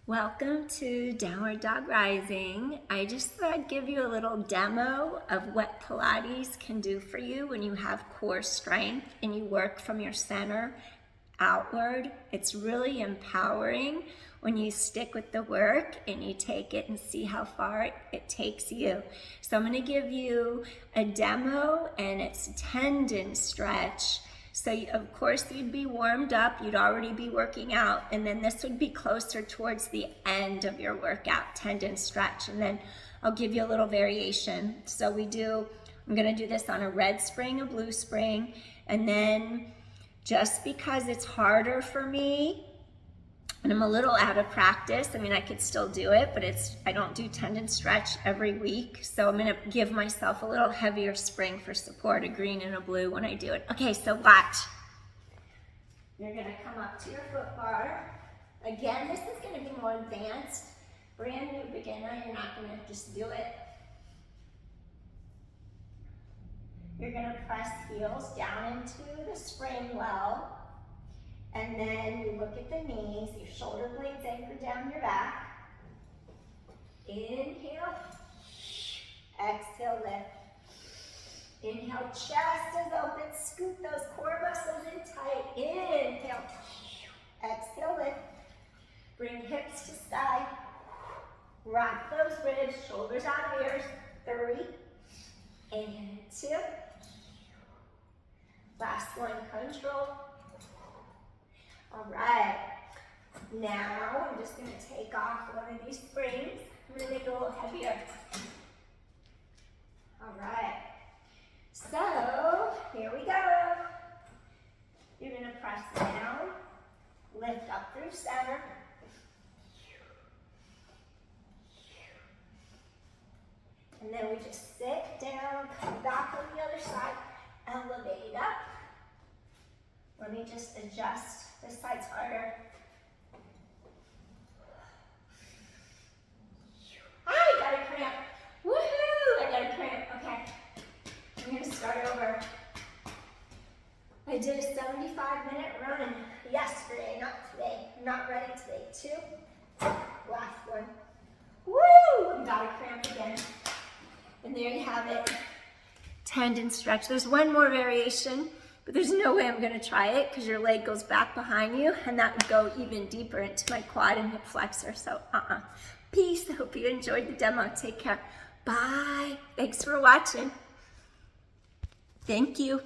Welcome to Downward Dog Rising. I just thought I'd give you a little demo of what Pilates can do for you when you have core strength and you work from your center outward. It's really empowering when you stick with the work and you take it and see how far it takes you. So I'm going to give you a demo, and it's tendon stretch. So of course you'd be warmed up, you'd already be working out, and then this would be closer towards the end of your workout, tendon stretch, and then I'll give you a little variation. So I'm gonna do this on a red spring, a blue spring, and then just because it's harder for me, and I'm a little out of practice, I mean, I could still do it, but I don't do tendon stretch every week. So I'm gonna give myself a little heavier spring for support, a green and a blue when I do it. Okay, so watch. You're gonna come up to your foot bar. Again, this is gonna be more advanced. Brand new beginner, you're not gonna just do it. You're gonna press heels down into the spring well. And then you look at the knees, your shoulder blades anchor down your back. Inhale, exhale, lift. Inhale, chest is open, scoop those core muscles in tight. Inhale, exhale, lift. Bring hips to sky. Rock those ribs, shoulders out of ears. 3, and 2. Last one, control. All right, now I'm just going to take off one of these springs. I'm going to make it a little heavier. All right, so here we go. You're going to press down, lift up through center. And then we just sit down, come back on the other side, elevate up. Let me just adjust. This side's harder. I got a cramp. Woohoo! I got a cramp. Okay. I'm going to start over. I did a 75-minute run yesterday, not today. I'm not ready today. 2. Last one. Woo! I got a cramp again. And there you have it. Tendon stretch. There's one more variation, but there's no way I'm gonna try it because your leg goes back behind you, and that would go even deeper into my quad and hip flexor, so Peace, I hope you enjoyed the demo. Take care. Bye. Thanks for watching. Thank you.